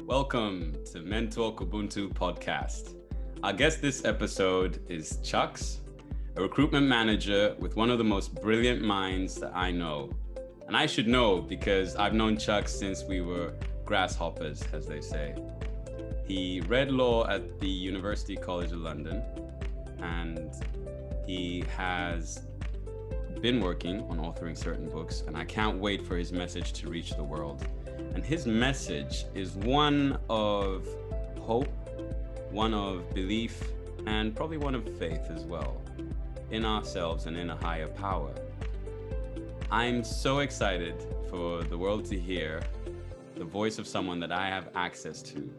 Welcome to Take Ubuntu podcast. Our guest this episode is Chax, a recruitment manager with one of the most brilliant minds that I know. And I should know because I've known Chax since we were grasshoppers, as they say. He read law at the University College of London, and he has been working on authoring certain books, and I can't wait for his message to reach the world. And his message is one of hope, one of belief, and probably one of faith as well, in ourselves and in a higher power. I'm so excited for the world to hear the voice of someone that I have access to,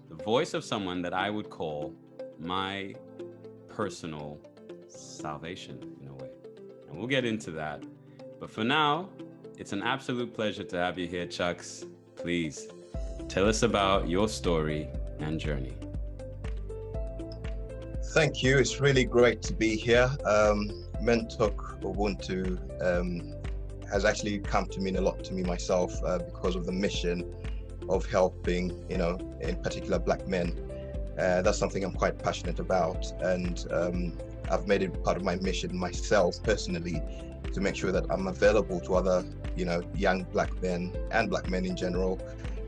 the voice of someone that I would call my personal salvation in a way. And we'll get into that. But for now, it's an absolute pleasure to have you here, Chax. Please tell us about your story and journey. Thank you. It's really great to be here. Take Ubuntu has actually come to mean a lot to me myself because of the mission of helping, in particular Black men. That's something I'm quite passionate about, and I've made it part of my mission myself personally to make sure that I'm available to other, young Black men and Black men in general.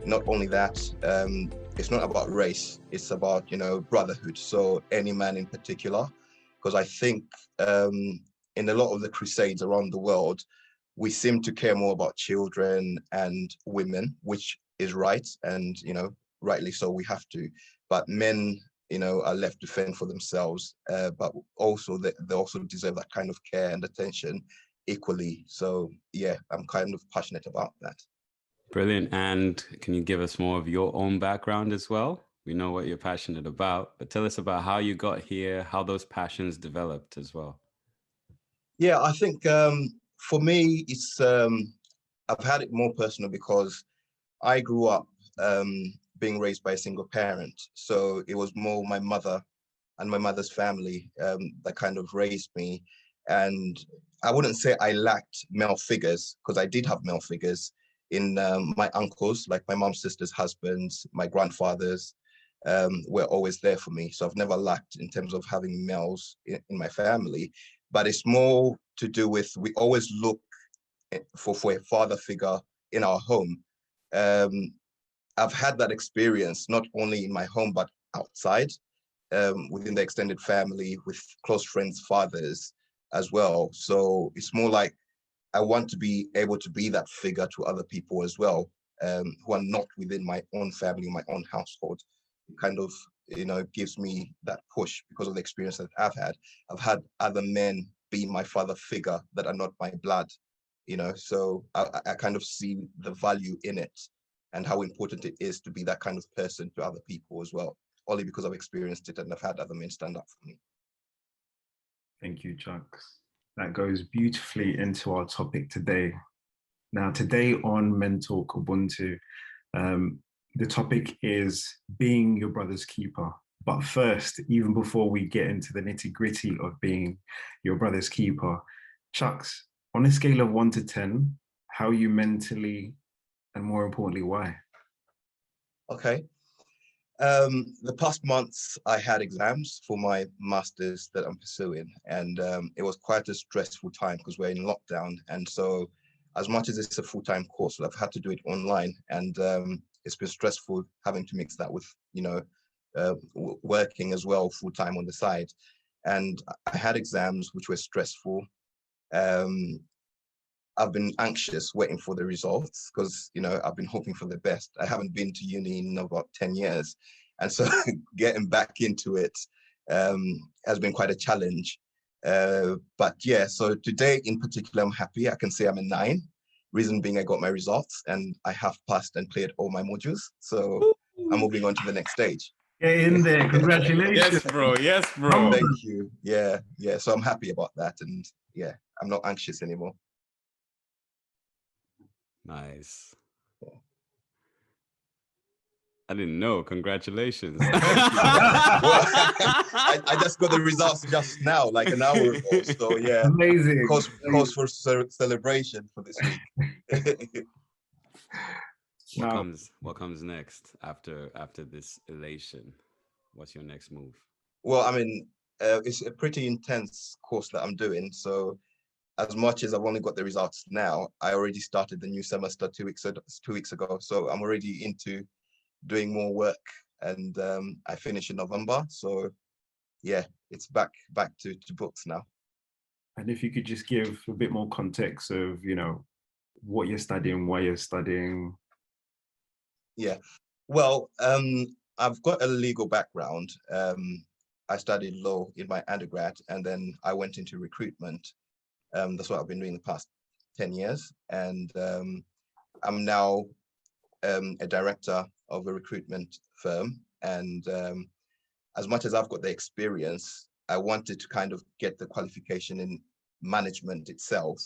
Not only that, it's not about race, it's about, brotherhood. So any man in particular, because I think in a lot of the crusades around the world, we seem to care more about children and women, which is right. And, rightly so, we have to. But men, are left to fend for themselves, but also they also deserve that kind of care and attention equally. So yeah, I'm kind of passionate about that. Brilliant. And can you give us more of your own background as well? We know what you're passionate about, but tell us about how you got here, how those passions developed as well. Yeah, I think for me, it's I've had it more personal because I grew up being raised by a single parent. So it was more my mother and my mother's family that kind of raised me. And I wouldn't say I lacked male figures, because I did have male figures in my uncles, like my mom's sister's husbands, my grandfathers were always there for me. So I've never lacked in terms of having males in my family. But it's more to do with, we always look for a father figure in our home. I've had that experience, not only in my home, but outside, within the extended family, with close friends' fathers as well. So it's more like I want to be able to be that figure to other people as well, who are not within my own family, my own household. It kind of, gives me that push because of the experience that I've had. I've had other men be my father figure that are not my blood, so I kind of see the value in it and how important it is to be that kind of person to other people as well, only because I've experienced it and I've had other men stand up for me. Thank you, Chax. That goes beautifully into our topic today. Now, today on Take Ubuntu, the topic is being your brother's keeper. But first, even before we get into the nitty-gritty of being your brother's keeper, Chax, on a scale of 1 to 10, how are you mentally, and more importantly, why? Okay. The past months, I had exams for my master's that I'm pursuing, and it was quite a stressful time because we're in lockdown. And so as much as it's a full-time course, I've had to do it online, and it's been stressful having to mix that with, working as well full-time on the side. And I had exams which were stressful. I've been anxious waiting for the results because, I've been hoping for the best. I haven't been to uni in about 10 years. And so getting back into it has been quite a challenge. But yeah, so today in particular, I'm happy. I can say I'm a 9. Reason being I got my results and I have passed and cleared all my modules. So I'm moving on to the next stage. Get in there, congratulations. Yes, bro. Yes, bro. Thank you. Yeah. So I'm happy about that. And yeah, I'm not anxious anymore. Nice. I didn't know. Congratulations. Well, I just got the results just now, like an hour ago. So yeah, amazing. Cause for celebration for this week. Now, what comes next after this elation? What's your next move? Well, I mean, it's a pretty intense course that I'm doing. So as much as I've only got the results now, I already started the new semester 2 weeks ago. So I'm already into doing more work, and I finish in November. So yeah, it's back to books now. and if you could just give a bit more context of, what you're studying, why you're studying. Yeah, well, I've got a legal background. I studied law in my undergrad, and then I went into recruitment. That's what I've been doing the past 10 years. And I'm now a director of a recruitment firm. And as much as I've got the experience, I wanted to kind of get the qualification in management itself,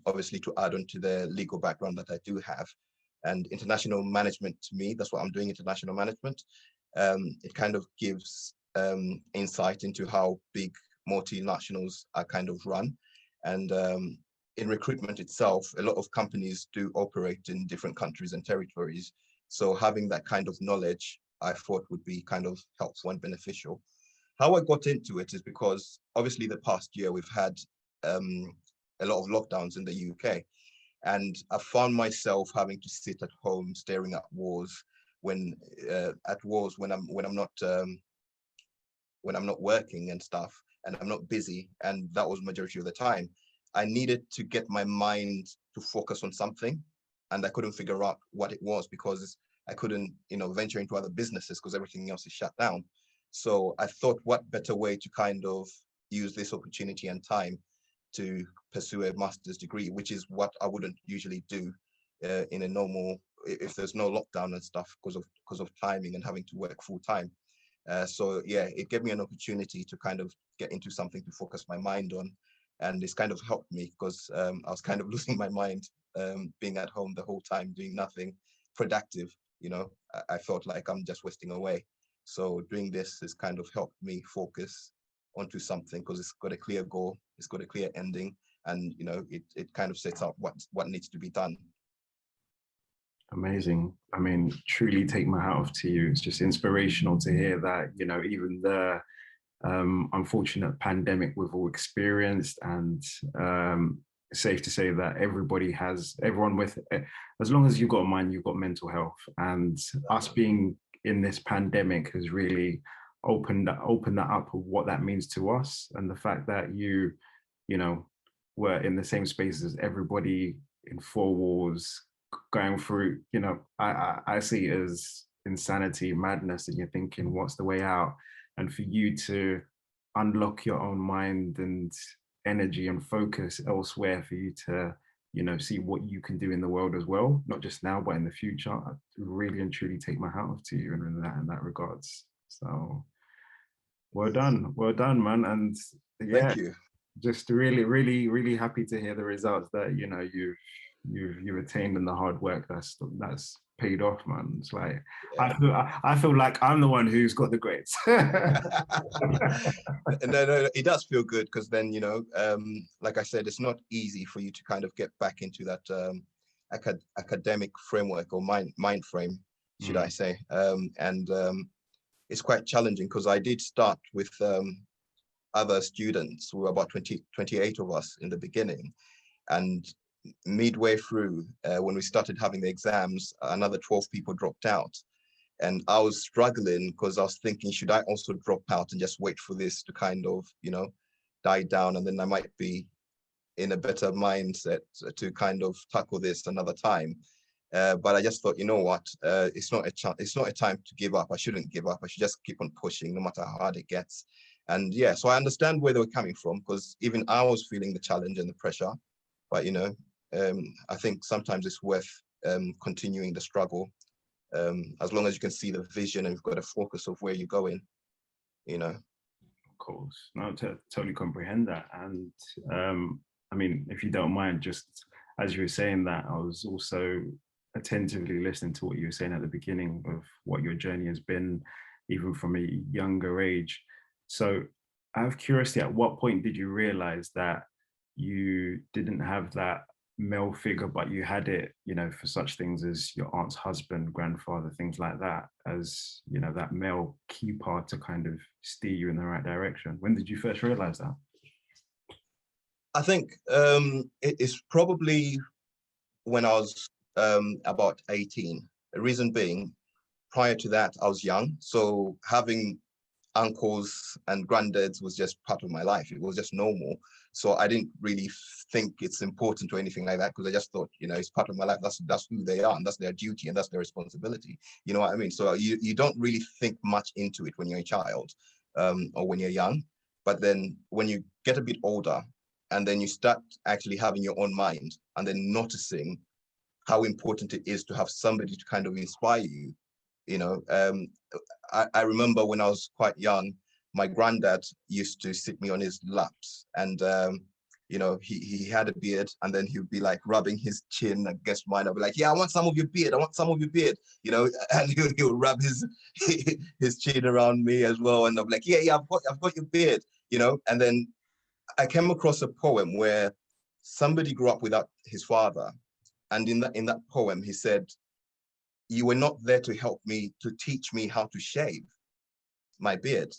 obviously to add on to the legal background that I do have. And international management, to me, that's what I'm doing, international management. It kind of gives insight into how big multinationals are kind of run. And in recruitment itself, a lot of companies do operate in different countries and territories. So having that kind of knowledge, I thought would be kind of helpful and beneficial. How I got into it is because obviously the past year we've had a lot of lockdowns in the UK. And I found myself having to sit at home staring at walls when I'm not working and stuff, and I'm not busy, and that was majority of the time. I needed to get my mind to focus on something, and I couldn't figure out what it was because I couldn't, venture into other businesses because everything else is shut down. So I thought, what better way to kind of use this opportunity and time to pursue a master's degree, which is what I wouldn't usually do in a normal, if there's no lockdown and stuff, because of timing and having to work full time. So yeah, it gave me an opportunity to kind of get into something to focus my mind on, and it's kind of helped me because I was kind of losing my mind, being at home the whole time doing nothing productive. I felt like I'm just wasting away. So doing this has kind of helped me focus onto something because it's got a clear goal, it's got a clear ending, and it kind of sets out what needs to be done. Amazing. I mean, truly take my hat off to you. It's just inspirational to hear that, even the unfortunate pandemic we've all experienced, and safe to say that everyone with, as long as you've got a mind, you've got mental health. And us being in this pandemic has really opened that up of what that means to us, and the fact that you were in the same space as everybody in four walls going through, I see it as insanity, madness, and you're thinking, what's the way out? And for you to unlock your own mind and energy and focus elsewhere, for you to, see what you can do in the world as well, not just now, but in the future, I really and truly take my hat off to you in that regards. So well done, man. And yeah, Thank you. Just really, really, really happy to hear the results that you've attained, and the hard work that's paid off, man. It's like, yeah. I feel like I'm the one who's got the grades. No, it does feel good because then like I said, it's not easy for you to kind of get back into that academic framework or mind frame, should I say. And it's quite challenging because I did start with other students. We were about 28 of us in the beginning, and midway through, when we started having the exams, another 12 people dropped out. And I was struggling because I was thinking, should I also drop out and just wait for this to kind of, die down, and then I might be in a better mindset to kind of tackle this another time. But I just thought, you know what, it's not a time to give up. I shouldn't give up. I should just keep on pushing no matter how hard it gets. And yeah, so I understand where they were coming from, because even I was feeling the challenge and the pressure. But I think sometimes it's worth continuing the struggle, as long as you can see the vision and you've got a focus of where you're going. Of course, no, totally comprehend that. And I mean, if you don't mind, just as you were saying that, I was also attentively listening to what you were saying at the beginning of what your journey has been, even from a younger age. So I have curiosity, at what point did you realize that you didn't have that male figure, but you had it, you know, for such things as your aunt's husband, grandfather, things like that, as, you know, that male keeper to kind of steer you in the right direction? When did you first realize that? I think it's probably when I was about 18. The reason being, prior to that, I was young. So having uncles and granddads was just part of my life. It was just normal. So I didn't really think it's important or anything like that, because I just thought, you know, it's part of my life. That's who they are, and that's their duty, and that's their responsibility. You know what I mean? So you don't really think much into it when you're a child, or when you're young. But then when you get a bit older, and then you start actually having your own mind, and then noticing how important it is to have somebody to kind of inspire you. You know, I remember when I was quite young, my granddad used to sit me on his laps, and you know, he had a beard, and then he would be like rubbing his chin against mine. I'd be like, yeah, I want some of your beard. I want some of your beard, you know, and he would rub his chin around me as well. And I'm like, yeah, I've got your beard, you know. And then I came across a poem where somebody grew up without his father. And in that poem, he said, you were not there to help me, to teach me how to shave my beard.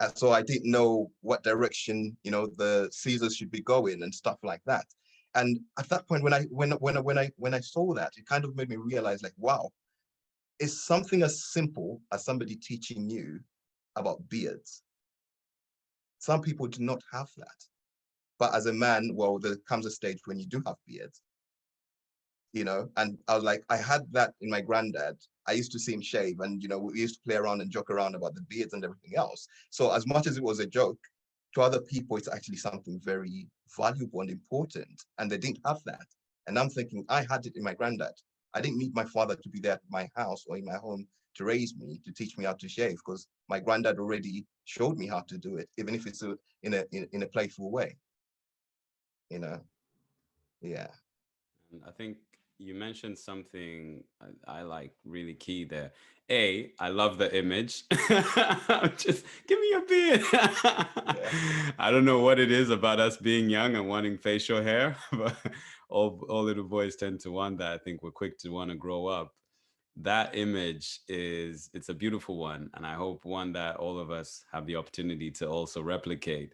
And so I didn't know what direction, you know, the Caesars should be going and stuff like that. And at that point, when I saw that, it kind of made me realize, like, wow, it's something as simple as somebody teaching you about beards. Some people do not have that. But as a man, well, there comes a stage when you do have beards, you know. And I was like, I had that in my granddad. I used to see him shave, and, you know, we used to play around and joke around about the beards and everything else. So as much as it was a joke, to other people, it's actually something very valuable and important, and they didn't have that. And I'm thinking, I had it in my granddad. I didn't need my father to be there at my house or in my home to raise me, to teach me how to shave, because my granddad already showed me how to do it, even if it's in a playful way, you know. Yeah. I think you mentioned something I like really key there. I love the image. Just give me your beard. Yeah. I don't know what it is about us being young and wanting facial hair, but all little boys tend to want that. I think we're quick to want to grow up. That image it's a beautiful one, and I hope one that all of us have the opportunity to also replicate,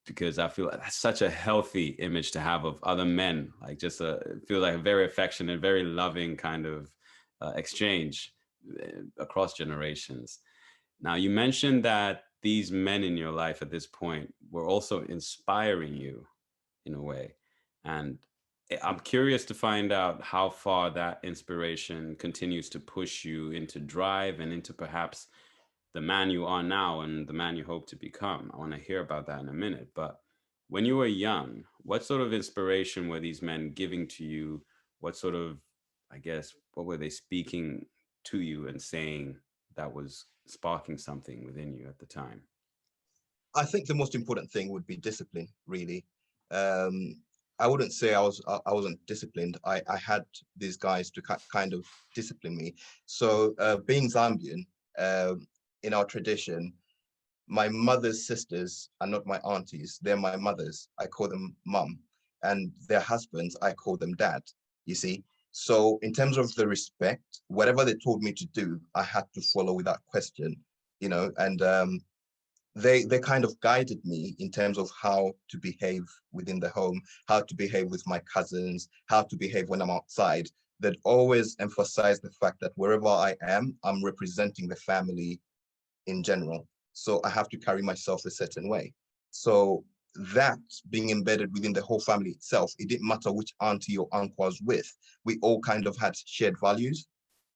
because I feel like that's such a healthy image to have of other men, like just feel like a very affectionate, very loving kind of exchange across generations. Now, you mentioned that these men in your life at this point were also inspiring you in a way. And I'm curious to find out how far that inspiration continues to push you into drive and into perhaps the man you are now and the man you hope to become. I want to hear about that in a minute. But when you were young, what sort of inspiration were these men giving to you? What sort of, I guess, what were they speaking to you and saying that was sparking something within you at the time? I think the most important thing would be discipline, really. I wouldn't say I wasn't disciplined. I had these guys to kind of discipline me. So being Zambian, in our tradition, my mother's sisters are not my aunties. They're my mothers. I call them mum. And their husbands, I call them dad, you see. So in terms of the respect, whatever they told me to do, I had to follow without question, you know. And they kind of guided me in terms of how to behave within the home, how to behave with my cousins, how to behave when I'm outside. They'd always emphasize the fact that wherever I am, I'm representing the family in general. So I have to carry myself a certain way. So that being embedded within the whole family itself, it didn't matter which auntie or uncle I was with. We all kind of had shared values,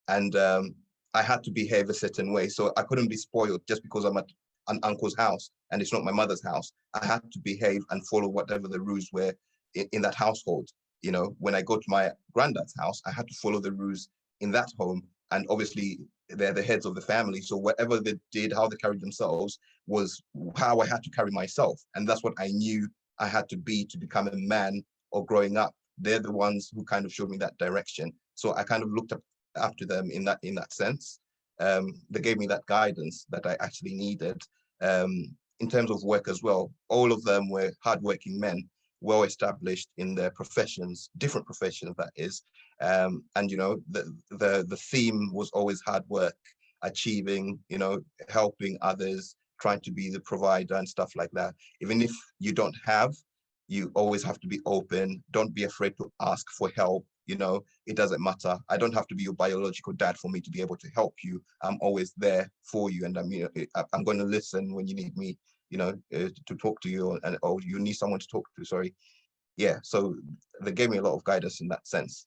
and I had to behave a certain way. So I couldn't be spoiled just because I'm at an uncle's house and it's not my mother's house. I had to behave and follow whatever the rules were in that household. You know, when I go to my granddad's house, I had to follow the rules in that home. And obviously, they're the heads of the family. So whatever they did, how they carried themselves was how I had to carry myself. And that's what I knew I had to be to become a man or growing up. They're the ones who kind of showed me that direction. So I kind of looked up after them in that sense. They gave me that guidance that I actually needed. In terms of work as well, all of them were hardworking men. well established in their professions, different professions that is. And, you know, the theme was always hard work, achieving, you know, helping others, trying to be the provider and stuff like that. Even if you don't have, you always have to be open. Don't be afraid to ask for help. You know, it doesn't matter. I don't have to be your biological dad for me to be able to help you. I'm always there for you. And I'm going to listen when you need me, you know, to talk to you, or you need someone to talk to, sorry. Yeah, so they gave me a lot of guidance in that sense.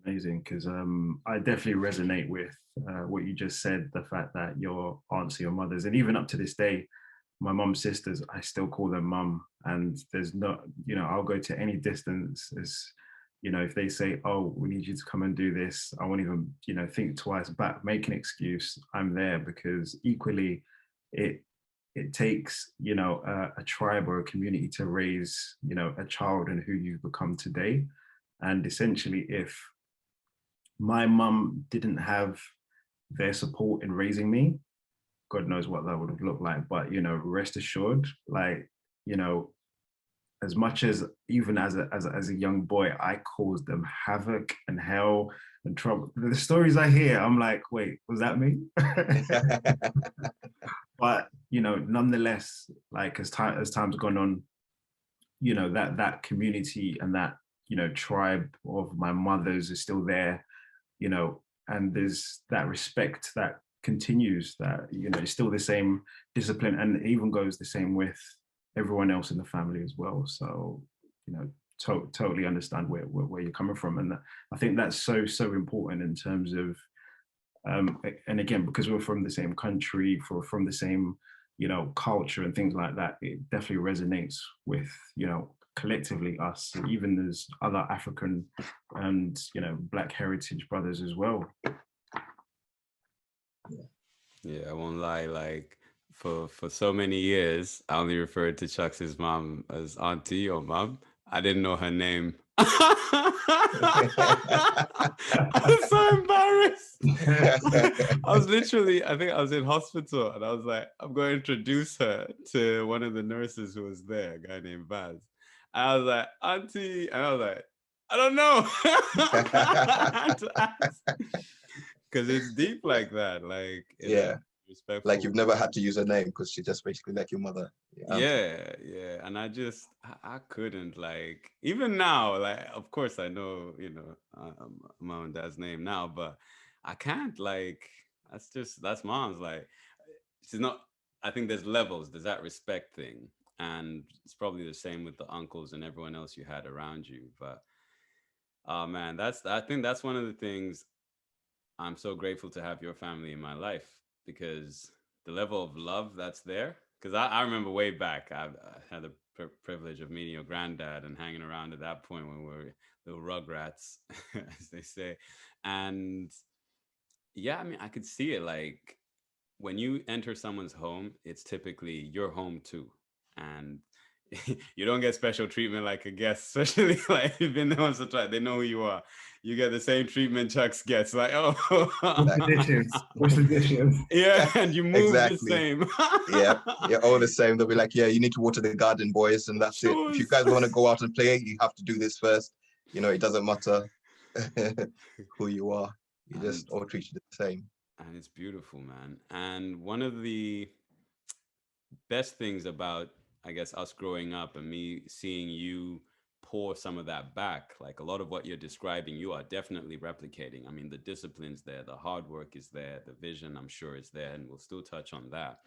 Amazing, because I definitely resonate with what you just said, the fact that your aunts are your mothers, and even up to this day, my mum's sisters, I still call them mum. And there's not, you know, I'll go to any distance. As you know, if they say, oh, we need you to come and do this, I won't even, you know, think twice about make an excuse. I'm there, because equally it takes, you know, a tribe or a community to raise, you know, a child and who you've become today. And essentially, if my mum didn't have their support in raising me, God knows what that would have looked like. But, you know, rest assured, like, you know, as much as even as a young boy, I caused them havoc and hell and trouble. The stories I hear, I'm like, wait, was that me? But, you know, nonetheless, like as time's gone on, you know, that community and that, you know, tribe of my mothers is still there, you know, and there's that respect that continues, that, you know, it's still the same discipline, and it even goes the same with everyone else in the family as well. So, you know, totally understand where you're coming from. And I think that's so important in terms of, and again, because we're from the same country, from the same, you know, culture and things like that, it definitely resonates with, you know, collectively us, even as other African and, you know, Black heritage brothers as well. Yeah, I won't lie. Like for so many years, I only referred to Chax's mom as auntie or mom. I didn't know her name. I'm so embarrassed. I was literally, I think I was in hospital, and I was like, I'm going to introduce her to one of the nurses who was there, a guy named Baz. And I was like, auntie, and I was like, I don't know. I had to ask. Because it's deep like that, like yeah, respectful. like you've never had to use her name because she's just basically like your mother. Yeah, and I couldn't, like, even now, like, of course I know, you know, mom and dad's name now, but I can't, like, that's mom's, like, she's not. I think there's levels. There's that respect thing, and it's probably the same with the uncles and everyone else you had around you. But oh man, I think that's one of the things I'm so grateful to have your family in my life, because the level of love that's there. Because I remember way back, I had the privilege of meeting your granddad and hanging around at that point when we were little rugrats, as they say. And yeah, I mean, I could see it, like when you enter someone's home, it's typically your home too. And you don't get special treatment like a guest, especially like you've been there once or twice. They know who you are. You get the same treatment Chucks gets. Like, oh, what's the dishes? Yeah, and you move exactly the same. yeah, all the same. They'll be like, yeah, you need to water the garden, boys, and that's it. If you guys want to go out and play, you have to do this first. You know, it doesn't matter who you are. You just all treat you the same. And it's beautiful, man. And one of the best things about, I guess, us growing up and me seeing you pour some of that back, like a lot of what you're describing, you are definitely replicating. I mean, the discipline's there, the hard work is there, the vision, I'm sure, is there, and we'll still touch on that.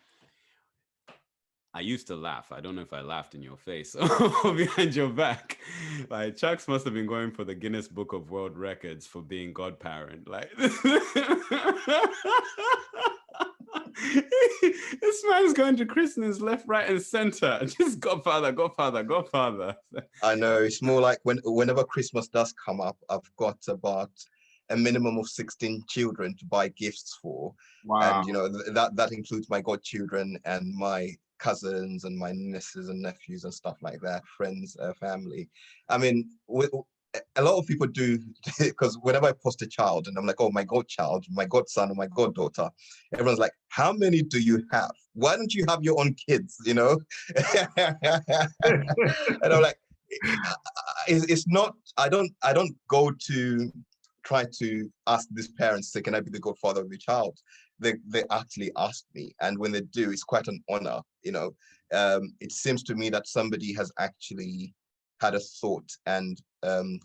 I used to laugh. I don't know if I laughed in your face or behind your back. Like, Chax must have been going for the Guinness Book of World Records for being godparent. Like, this man's going to christenings left, right, and center. Just godfather. I know. It's more like whenever Christmas does come up, I've got about a minimum of 16 children to buy gifts for. Wow. And, you know, that includes my godchildren and my cousins and my nieces and nephews and stuff like that, friends, family. I mean, a lot of people do, because whenever I post a child and I'm like, oh, my godchild, my godson, or my goddaughter, everyone's like, how many do you have? Why don't you have your own kids, you know? And I'm like, it's not, I don't go to try to ask these parents, say, can I be the godfather of your child? They actually ask me. And when they do, it's quite an honor, you know. It seems to me that somebody has actually had a thought and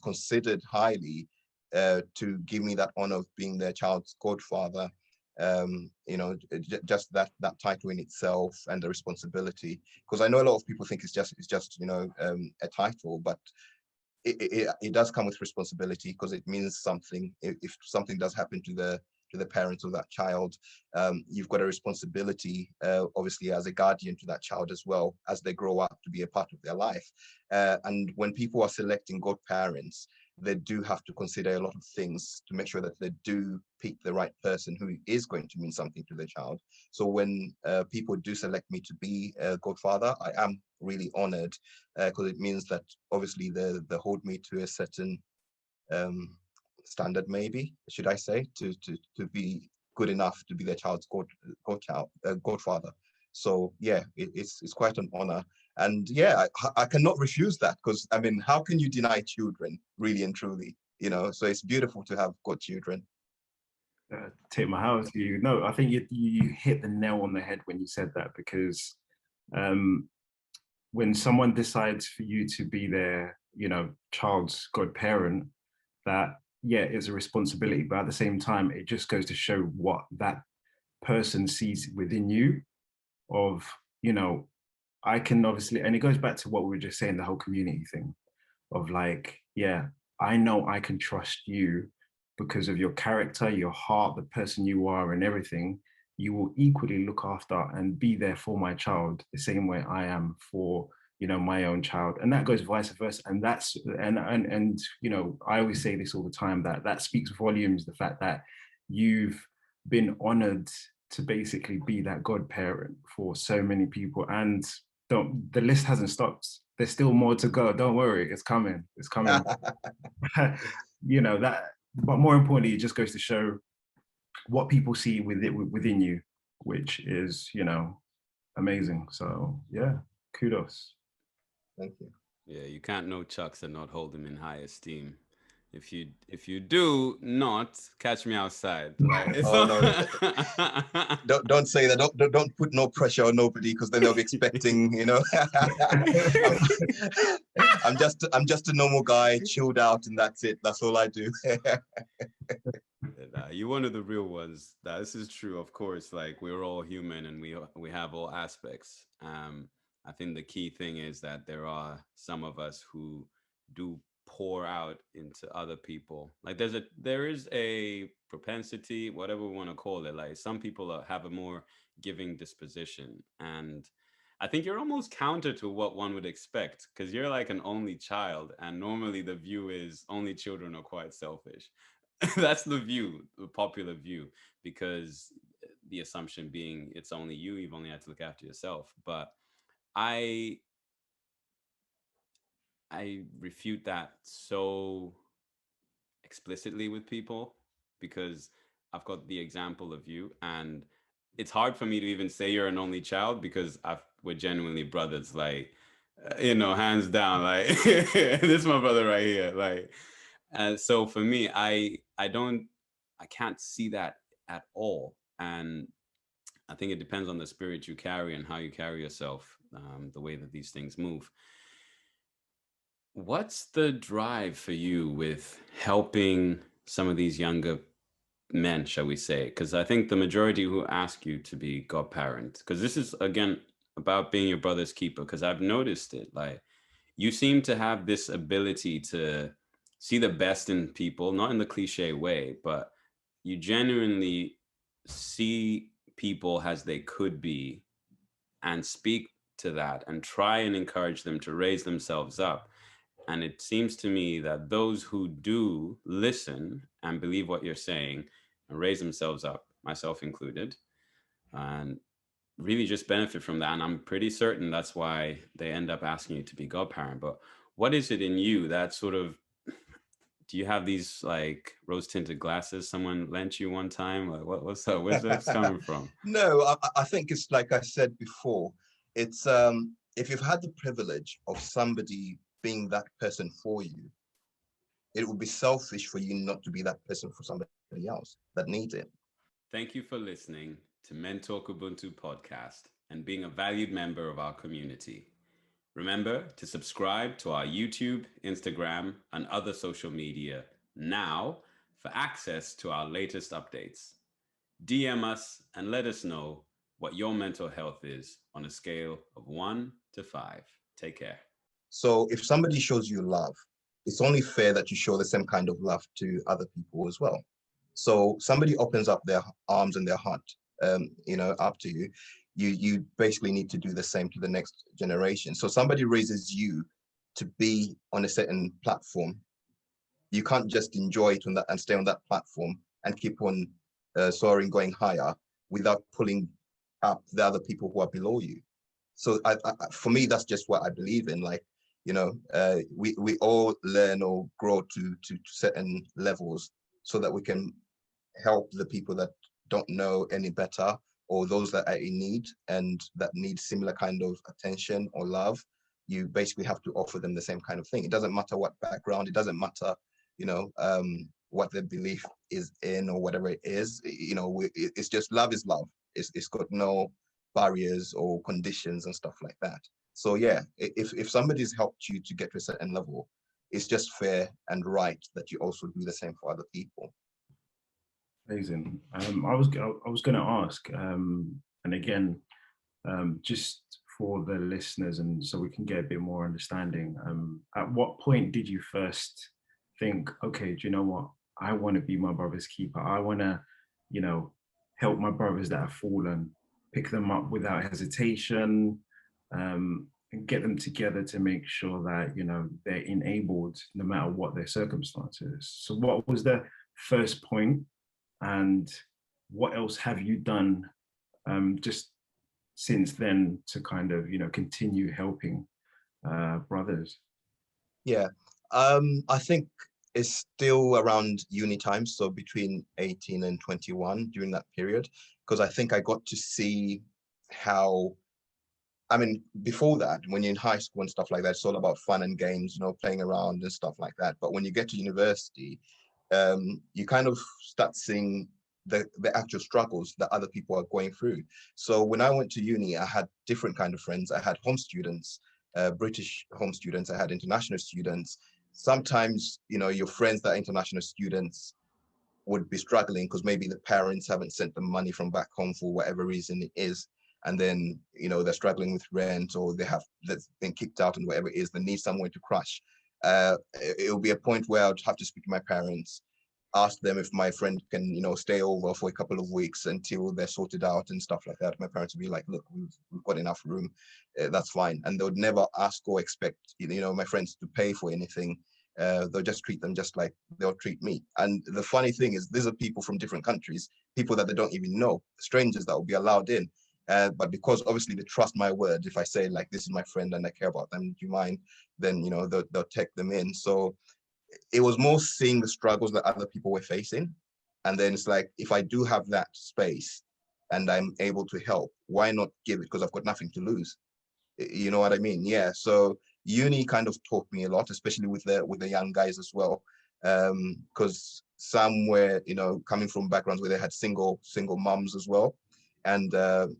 considered highly to give me that honor of being their child's godfather. You know, just that title in itself and the responsibility. Because I know a lot of people think it's just you know, a title, but it does come with responsibility, because it means something. If something does happen to the parents of that child, you've got a responsibility, obviously, as a guardian to that child as well, as they grow up, to be a part of their life. And when people are selecting godparents, they do have to consider a lot of things to make sure that they do pick the right person who is going to mean something to the child. So when people do select me to be a godfather, I am really honored, because it means that obviously they hold me to a certain standard, maybe, should I say, to be good enough to be their child's godfather. So yeah, it's quite an honor. And yeah, I cannot refuse that, because I mean, how can you deny children, really and truly, you know? So it's beautiful to have godchildren. Tip my hat to you. No, I think you hit the nail on the head when you said that, because when someone decides for you to be their, you know, child's godparent, that, yeah, it's a responsibility, but at the same time, it just goes to show what that person sees within you of, you know, I can obviously, and it goes back to what we were just saying, the whole community thing of like, yeah, I know I can trust you because of your character, your heart, the person you are and everything. You will equally look after and be there for my child the same way I am for, you know, my own child. And that goes vice versa. And that's, and you know, I always say this all the time, that speaks volumes, the fact that you've been honored to basically be that godparent for so many people. And the list hasn't stopped. There's still more to go. Don't worry, it's coming. It's coming. You know that, but more importantly, it just goes to show what people see within you, which is, you know, amazing. So yeah, kudos. Thank you. Yeah, you can't know Chucks and not hold him in high esteem. If you do not, catch me outside. Like it's Oh no, not... don't say that. Don't put no pressure on nobody, because then they'll be expecting, you know. I'm just a normal guy, chilled out, and that's it. That's all I do. Nah, you're one of the real ones. This is true, of course. Like we're all human, and we have all aspects. I think the key thing is that there are some of us who do pour out into other people. Like there is a propensity, whatever we want to call it. Like some people have a more giving disposition, and I think you're almost counter to what one would expect, because you're like an only child, and normally the view is only children are quite selfish. That's the view, the popular view, because the assumption being it's only you, you've only had to look after yourself. But I I refute that so explicitly with people, because I've got the example of you, and it's hard for me to even say you're an only child, because we're genuinely brothers, like you know, hands down, like this is my brother right here, like. And so for me, I can't see that at all. And I think it depends on the spirit you carry and how you carry yourself, the way that these things move. What's the drive for you with helping some of these younger men, shall we say? Because I think the majority who ask you to be godparent, because this is, again, about being your brother's keeper, because I've noticed it, like, you seem to have this ability to see the best in people, not in the cliche way, but you genuinely see people as they could be and speak to that and try and encourage them to raise themselves up. And it seems to me that those who do listen and believe what you're saying and raise themselves up, myself included, and really just benefit from that. And I'm pretty certain that's why they end up asking you to be godparent. But what is it in you that sort of do you have these like rose tinted glasses someone lent you one time? Like what's up? Where's this coming from? No, I think it's like I said before. It's if you've had the privilege of somebody being that person for you, it would be selfish for you not to be that person for somebody else that needs it. Thank you for listening to Mentor Ubuntu podcast and being a valued member of our community. Remember to subscribe to our YouTube, Instagram, and other social media now for access to our latest updates. DM us and let us know what your mental health is on a scale of 1 to 5. Take care. So if somebody shows you love, it's only fair that you show the same kind of love to other people as well. So somebody opens up their arms and their heart, up to you. You basically need to do the same to the next generation. So somebody raises you to be on a certain platform. You can't just enjoy it on that and stay on that platform and keep on soaring, going higher without pulling up the other people who are below you. So for me, that's just what I believe in. Like, we all learn or grow to certain levels so that we can help the people that don't know any better, or those that are in need and that need similar kind of attention or love. You basically have to offer them the same kind of thing. It doesn't matter what background, it doesn't matter, what their belief is in or whatever it is. It's just love is love. It's got no barriers or conditions and stuff like that. So yeah, if somebody's helped you to get to a certain level, it's just fair and right that you also do the same for other people. Amazing. I was going to ask, and again, just for the listeners, and so we can get a bit more understanding. At what point did you first think, okay, do you know what? I want to be my brother's keeper. I want to, help my brothers that have fallen, pick them up without hesitation, and get them together to make sure that they're enabled no matter what their circumstances. So, what was the first point? And what else have you done just since then to kind of, continue helping brothers? Yeah, I think it's still around uni time, so between 18 and 21 during that period, because I think I got to see how, before that, when you're in high school and stuff like that, it's all about fun and games, playing around and stuff like that. But when you get to university, you kind of start seeing the actual struggles that other people are going through. So when I went to uni, I had different kind of friends. I had home students, British home students. I had international students. Sometimes, your friends that are international students would be struggling because maybe the parents haven't sent them money from back home for whatever reason it is. And then, they're struggling with rent, or they've been kicked out and whatever it is, they need somewhere to crash. It'll be a point where I'd have to speak to my parents, ask them if my friend can, stay over for a couple of weeks until they're sorted out and stuff like that. My parents would be like, look, we've got enough room, that's fine. And they would never ask or expect, my friends to pay for anything. They'll just treat them just like they'll treat me. And the funny thing is, these are people from different countries, people that they don't even know, strangers that will be allowed in. But because obviously they trust my word, if I say like, this is my friend and I care about them, do you mind? Then, they'll take them in. So it was more seeing the struggles that other people were facing. And then it's like, if I do have that space and I'm able to help, why not give it? Because I've got nothing to lose. You know what I mean? Yeah. So uni kind of taught me a lot, especially with the young guys as well. Because some were, coming from backgrounds where they had single moms as well. And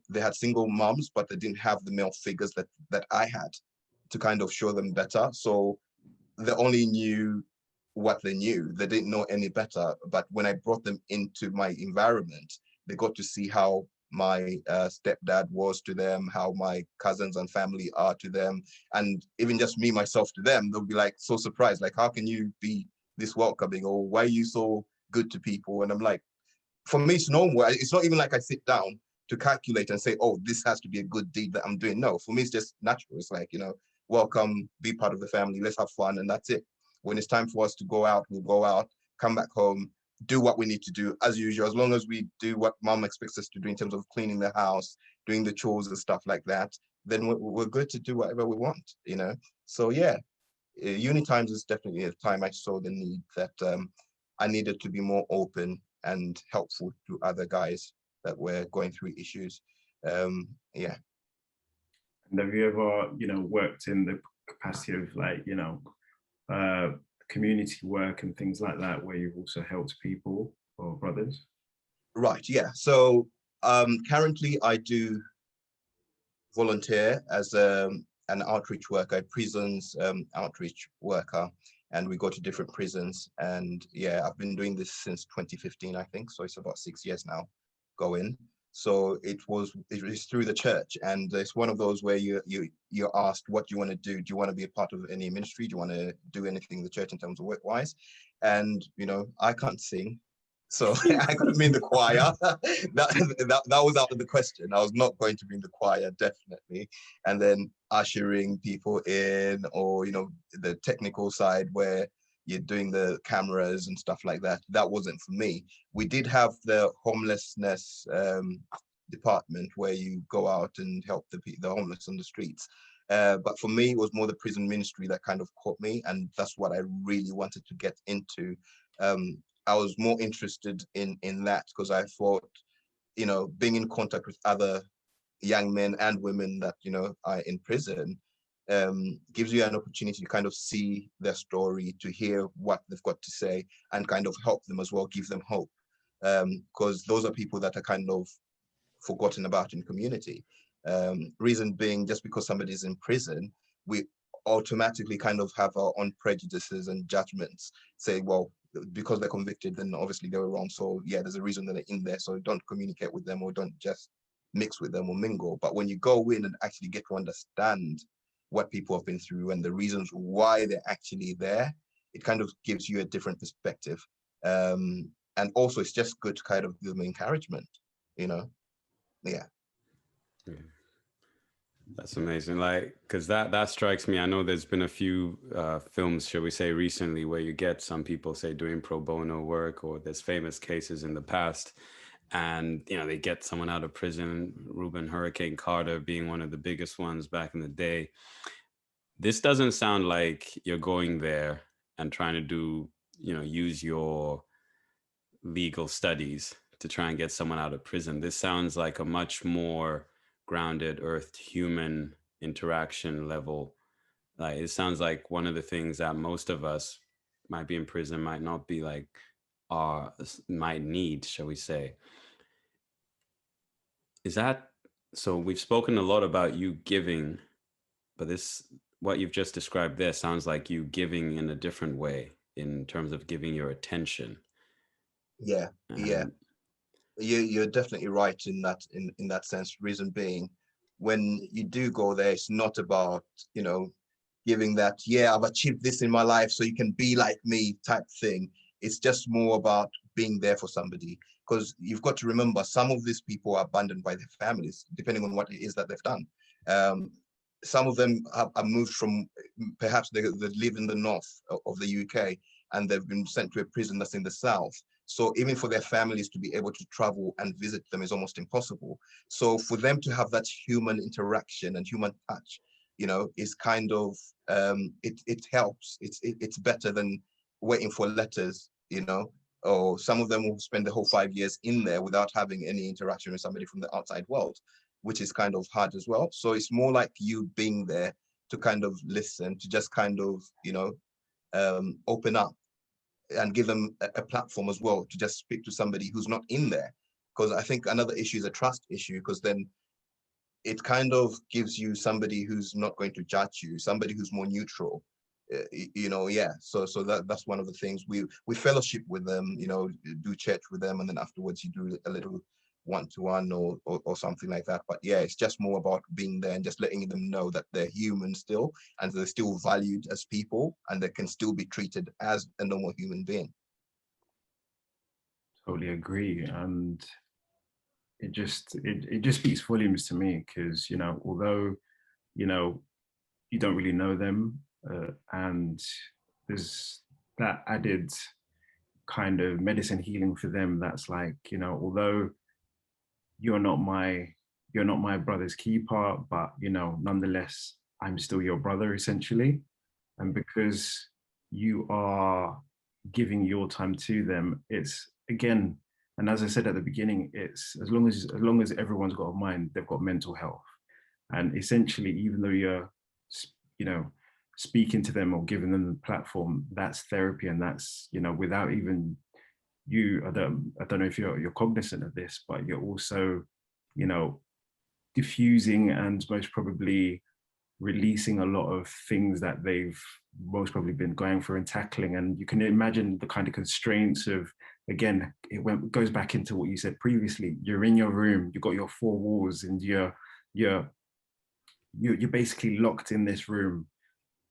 they had single moms, but they didn't have the male figures that I had to kind of show them better. So they only knew what they knew. They didn't know any better. But when I brought them into my environment, they got to see how my stepdad was to them, how my cousins and family are to them. And even just me, myself to them, they'll be like so surprised, like, how can you be this welcoming? Or why are you so good to people? And I'm like, for me, it's normal. It's not even like I sit down to calculate and say, oh, this has to be a good deed that I'm doing. No, for me, it's just natural. It's like, welcome, be part of the family, let's have fun, and that's it. When it's time for us to go out, we'll go out, come back home, do what we need to do as usual, as long as we do what mom expects us to do in terms of cleaning the house, doing the chores and stuff like that, then we're good to do whatever we want, So yeah, uni times is definitely a time I saw the need that I needed to be more open and helpful to other guys that were going through issues. Yeah. And have you ever, worked in the capacity of like, community work and things like that, where you've also helped people or brothers? Right, yeah. So currently I do volunteer as an outreach worker, prisons outreach worker, and we go to different prisons. And yeah, I've been doing this since 2015, I think. So it's about 6 years now going. So it was through the church, and it's one of those where you're asked, what do you want to do? Do you want to be a part of any ministry? Do you want to do anything in the church in terms of work wise? And I can't sing, so I couldn't be in the choir. that was out of the question. I was not going to be in the choir, definitely. And then ushering people in, or the technical side where you're doing the cameras and stuff like that. That wasn't for me. We did have the homelessness department where you go out and help the homeless on the streets. But for me, it was more the prison ministry that kind of caught me, and that's what I really wanted to get into. I was more interested in that because I thought, being in contact with other young men and women that are in prison gives you an opportunity to kind of see their story, to hear what they've got to say, and kind of help them as well, give them hope, because those are people that are kind of forgotten about in community. Reason being, just because somebody's in prison, we automatically kind of have our own prejudices and judgments, say, well, because they're convicted, then obviously they were wrong. So yeah, there's a reason that they're in there. So don't communicate with them, or don't just mix with them or mingle. But when you go in and actually get to understand what people have been through and the reasons why they're actually there, it kind of gives you a different perspective. And also it's just good to kind of give them encouragement, yeah. That's amazing. Like, because that strikes me. I know there's been a few films, shall we say, recently where you get some people, say, doing pro bono work, or there's famous cases in the past, and they get someone out of prison. Reuben Hurricane Carter being one of the biggest ones back in the day. This doesn't sound like you're going there and trying to do, use your legal studies to try and get someone out of prison. This sounds like a much more grounded, earthed human interaction level. Like, it sounds like one of the things that most of us might be in prison might not be like, might need, shall we say. Is that so? We've spoken a lot about you giving, but what you've just described there sounds like you giving in a different way, in terms of giving your attention. Yeah. You're definitely right in that sense. Reason being, when you do go there, it's not about giving that, yeah, I've achieved this in my life, so you can be like me type thing. It's just more about being there for somebody, because you've got to remember, some of these people are abandoned by their families, depending on what it is that they've done. Some of them have moved from, perhaps they live in the north of the UK, and they've been sent to a prison that's in the south. So even for their families to be able to travel and visit them is almost impossible. So for them to have that human interaction and human touch, is kind of, it helps. It's better than waiting for letters, or some of them will spend the whole 5 years in there without having any interaction with somebody from the outside world, which is kind of hard as well. So it's more like you being there to kind of listen, to just kind of, open up and give them a platform as well to just speak to somebody who's not in there. Because I think another issue is a trust issue, because then it kind of gives you somebody who's not going to judge you, somebody who's more neutral. Yeah. So that's one of the things. We fellowship with them, do church with them, and then afterwards you do a little one-to-one or something like that. But yeah, it's just more about being there and just letting them know that they're human still, and they're still valued as people, and they can still be treated as a normal human being. Totally agree. And it just speaks volumes to me, because although you don't really know them, and there's that added kind of medicine healing for them, that's like, although you're not my brother's keeper, but nonetheless I'm still your brother, essentially. And because you are giving your time to them, it's, again, and as I said at the beginning, it's as long as everyone's got a mind, they've got mental health. And essentially, even though you're, you know, speaking to them or giving them the platform, that's therapy. And that's, you know, without even you, I don't know if you're cognizant of this, but you're also, you know, diffusing and most probably releasing a lot of things that they've most probably been going through and tackling. And you can imagine the kind of constraints of, again, it goes back into what you said previously. You're in your room, you've got your four walls, and you're basically locked in this room.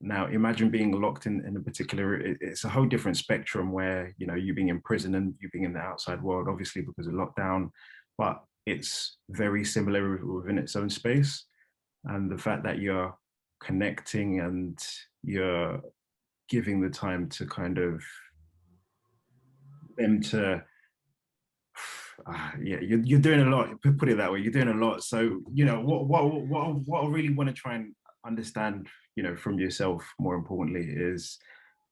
Now imagine being locked in a particular, it's a whole different spectrum where, you know, you being in prison and you being in the outside world, obviously because of lockdown, but it's very similar within its own space. And the fact that you're connecting and you're giving the time to kind of them to, yeah, you're doing a lot, put it that way, you're doing a lot. So, you know, what I really want to try and understand, you know, from yourself, more importantly, is,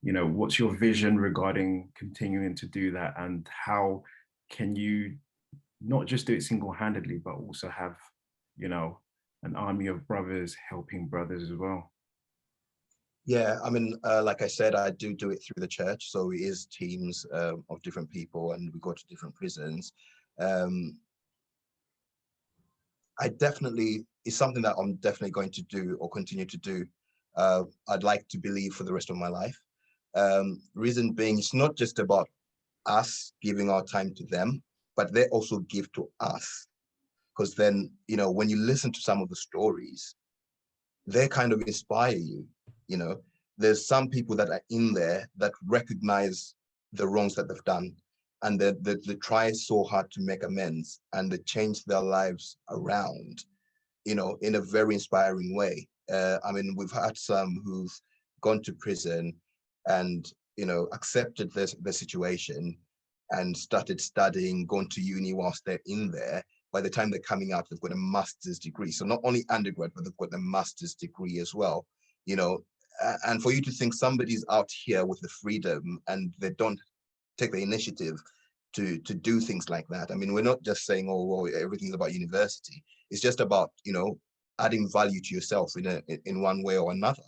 you know, what's your vision regarding continuing to do that, and how can you not just do it single-handedly, but also have, you know, an army of brothers helping brothers as well? Yeah, I mean, like I said, I do it through the church. So it is teams of different people, and we go to different prisons. I definitely, it's something that I'm definitely going to do or continue to do. I'd like to believe for the rest of my life. Reason being, it's not just about us giving our time to them, but they also give to us. Because then, you know, when you listen to some of the stories, they kind of inspire you. You know, there's some people that are in there that recognize the wrongs that they've done, and they try so hard to make amends, and they change their lives around, you know, in a very inspiring way. I mean, we've had some who've gone to prison and, you know, accepted the situation and started studying, going to uni whilst they're in there. By the time they're coming out, they've got a master's degree. So not only undergrad, but they've got a master's degree as well, you know. And for you to think somebody's out here with the freedom and they don't take the initiative to do things like that. I mean, we're not just saying, oh, well, everything's about university. It's just about, you know, adding value to yourself in one way or another.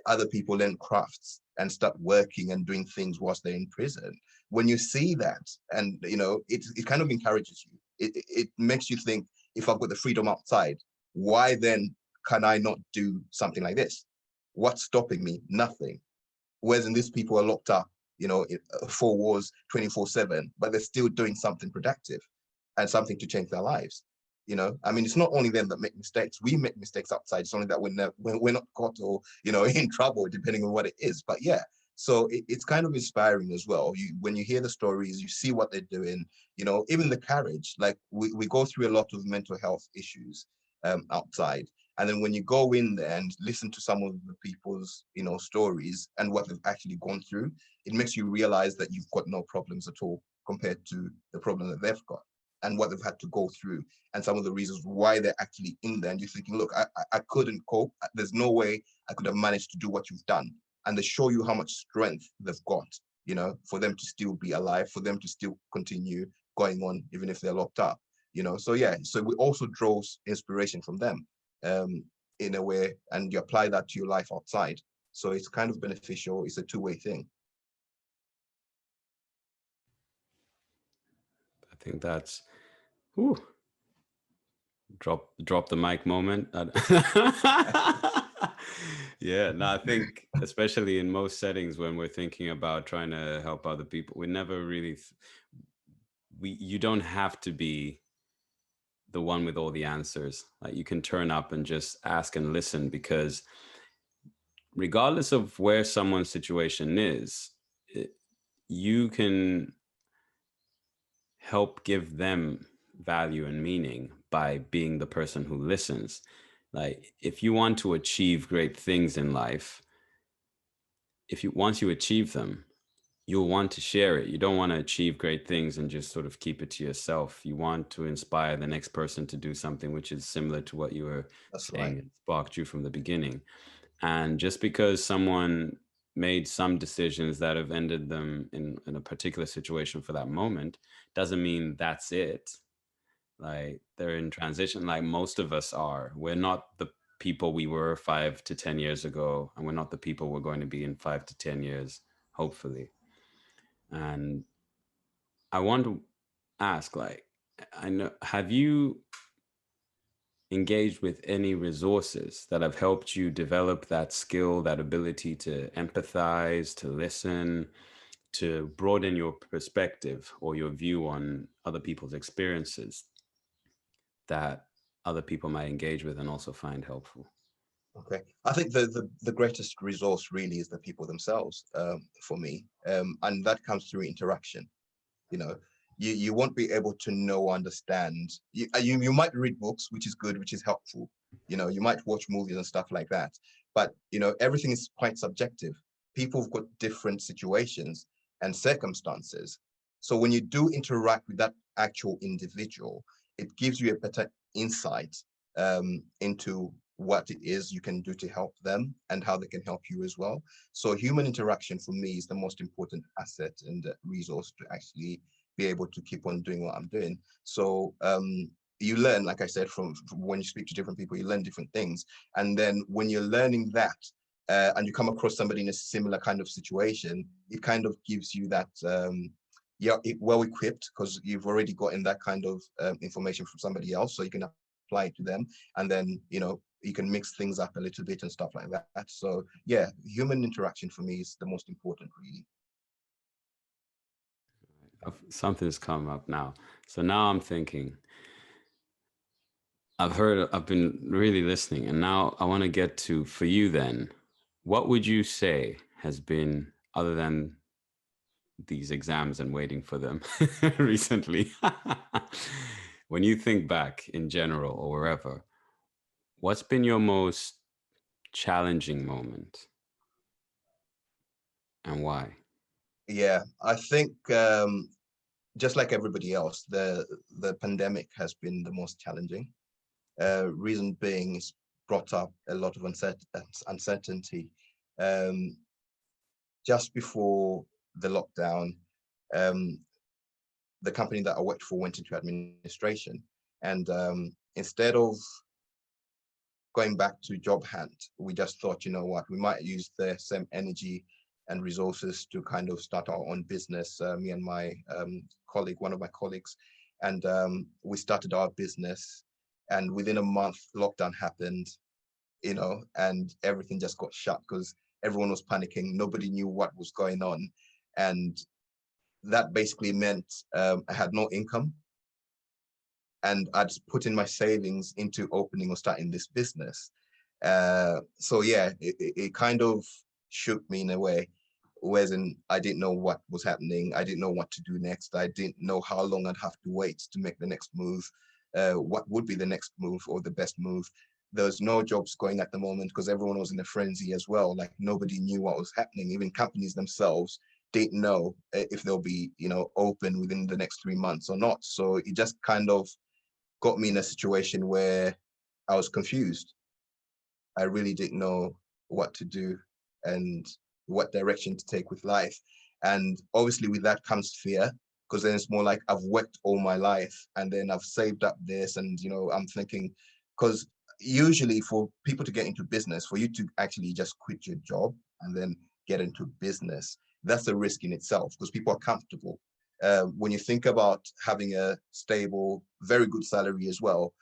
Other people learn crafts and start working and doing things whilst they're in prison. When you see that, and, you know, it kind of encourages you. It makes you think, if I've got the freedom outside, why then can I not do something like this? What's stopping me? Nothing. Whereas in these people are locked up, you know, 4 walls 24/7, but they're still doing something productive and something to change their lives. You know, I mean, it's not only them that make mistakes. We make mistakes outside. It's only that we're not caught or, you know, in trouble, depending on what it is. But yeah, so it's kind of inspiring as well. When you hear the stories, you see what they're doing, you know, even the courage. Like we go through a lot of mental health issues outside. And then when you go in there and listen to some of the people's, you know, stories and what they've actually gone through, it makes you realize that you've got no problems at all compared to the problem that they've got and what they've had to go through and some of the reasons why they're actually in there. And you're thinking, look, I couldn't cope. There's no way I could have managed to do what you've done. And they show you how much strength they've got, you know, for them to still be alive, for them to still continue going on, even if they're locked up, you know. So yeah, so we also draw inspiration from them in a way, and you apply that to your life outside. So it's kind of beneficial. It's a two-way thing. I think that's, whew, drop the mic moment. Yeah, no, I think especially in most settings when we're thinking about trying to help other people, we never really, you don't have to be the one with all the answers. Like, you can turn up and just ask and listen, because regardless of where someone's situation is, you can help give them value and meaning by being the person who listens. Like, if you want to achieve great things in life, once you achieve them, you'll want to share it. You don't want to achieve great things and just sort of keep it to yourself. You want to inspire the next person to do something which is similar to what you were saying. Right. It sparked you from the beginning. And just because someone made some decisions that have ended them in a particular situation for that moment doesn't mean that's it. Like, they're in transition, like most of us are. We're not the people we were 5 to 10 years ago, and we're not the people we're going to be in 5 to 10 years, hopefully. And I want to ask, like, I know, have you engaged with any resources that have helped you develop that skill, that ability to empathize, to listen, to broaden your perspective or your view on other people's experiences that other people might engage with and also find helpful? Okay, I think the greatest resource really is the people themselves, for me, and that comes through interaction. You know, you won't be able to know, understand. You might read books, which is good, which is helpful. You know, you might watch movies and stuff like that, but you know, everything is quite subjective. People have got different situations and circumstances. So when you do interact with that actual individual, it gives you a better insight, into what it is you can do to help them and how they can help you as well. So human interaction for me is the most important asset and resource to actually be able to keep on doing what I'm doing. So you learn, like I said, from when you speak to different people, you learn different things. And then when you're learning that, and you come across somebody in a similar kind of situation, it kind of gives you that, yeah, well equipped, because you've already gotten that kind of information from somebody else, so you can apply it to them, and then you know, you can mix things up a little bit and stuff like that. So yeah, human interaction for me is the most important, really. Something's come up now. So now I'm thinking, I've been really listening, and now I want to get to, for you then, what would you say has been, other than these exams and waiting for them recently, when you think back in general or wherever, what's been your most challenging moment and why? Yeah, I think just like everybody else, the pandemic has been the most challenging. Reason being, it's brought up a lot of uncertainty. Um, just before the lockdown, um, the company that I worked for went into administration, and instead of going back to job hunt, we just thought, you know what, we might use the same energy and resources to kind of start our own business. Me and my colleague, one of my colleagues, and we started our business. And within a month, lockdown happened, you know, and everything just got shut because everyone was panicking. Nobody knew what was going on, and that basically meant I had no income, and I'd put in my savings into opening or starting this business. So yeah, it kind of shook me in a way, whereas I didn't know what was happening. I didn't know what to do next. I didn't know how long I'd have to wait to make the next move, what would be the next move or the best move. There was no jobs going at the moment because everyone was in a frenzy as well. Like nobody knew what was happening. Even companies themselves didn't know if they'll be, you know, open within the next 3 months or not. So it just kind of got me in a situation where I was confused. I really didn't know what to do and what direction to take with life. And obviously with that comes fear, because then it's more like I've worked all my life and then I've saved up this, and you know, I'm thinking, because usually for people to get into business, for you to actually just quit your job and then get into business, that's a risk in itself because people are comfortable. When you think about having a stable, very good salary as well,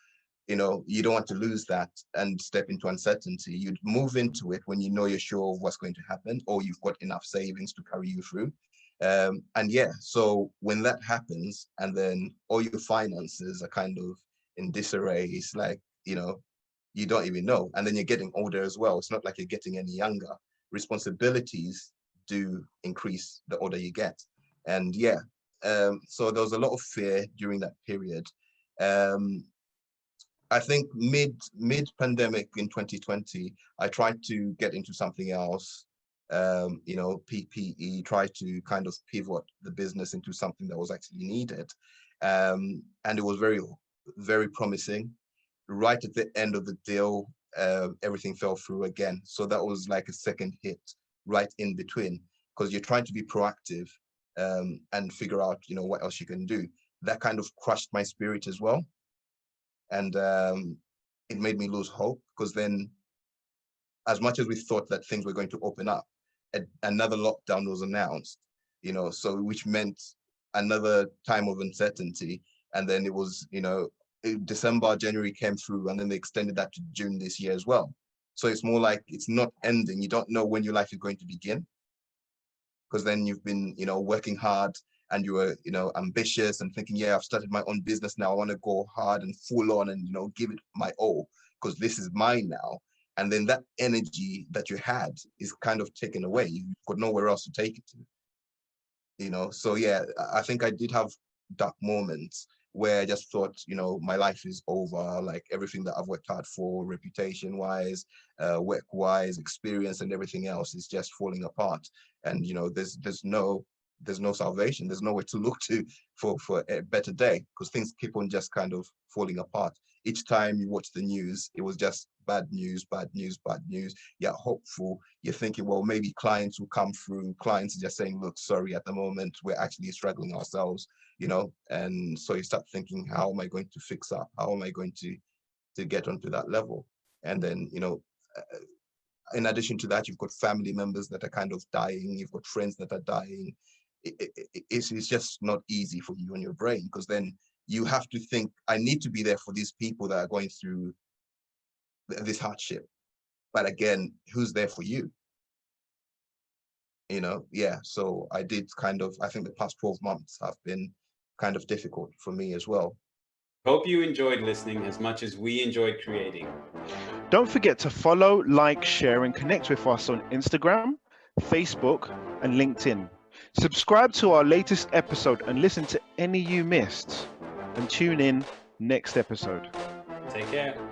you know, you don't want to lose that and step into uncertainty. You'd move into it when you know you're sure of what's going to happen, or you've got enough savings to carry you through. And yeah, so when that happens and then all your finances are kind of in disarray, it's like, you know, you don't even know. And then you're getting older as well. It's not like you're getting any younger. Responsibilities do increase the older you get. And yeah, so there was a lot of fear during that period. I think mid pandemic in 2020, I tried to get into something else, you know, PPE, try to kind of pivot the business into something that was actually needed. And it was very, very promising. Right at the end of the deal, everything fell through again. So that was like a second hit right in between, because you're trying to be proactive and figure out, what else you can do. That kind of crushed my spirit as well. And it made me lose hope, because then, as much as we thought that things were going to open up, another lockdown was announced, so which meant another time of uncertainty. And then it was, December, January came through, and then they extended that to June this year as well. So it's more like it's not ending. You don't know when your life is going to begin, because then you've been, working hard, and you were, ambitious and thinking, yeah, I've started my own business now. I want to go hard and full on and, give it my all, because this is mine now. And then that energy that you had is kind of taken away. You've got nowhere else to take it to, So yeah, I think I did have dark moments where I just thought, my life is over. Like everything that I've worked hard for, reputation wise, work wise, experience and everything else is just falling apart. And, there's no salvation. There's nowhere to look to for a better day, because things keep on just kind of falling apart. Each time you watch the news, it was just bad news, bad news, bad news. You're hopeful. You're thinking, well, maybe clients will come through. Clients are just saying, look, sorry, at the moment, we're actually struggling ourselves, and so you start thinking, how am I going to fix up? How am I going to get onto that level? And then, in addition to that, you've got family members that are kind of dying. You've got friends that are dying. It's just not easy for you on your brain, because then you have to think, I need to be there for these people that are going through this hardship. But again, who's there for you? Yeah. So I think the past 12 months have been kind of difficult for me as well. Hope you enjoyed listening as much as we enjoyed creating. Don't forget to follow, like, share, and connect with us on Instagram, Facebook, and LinkedIn. Subscribe to our latest episode and listen to any you missed. And tune in next episode. Take care.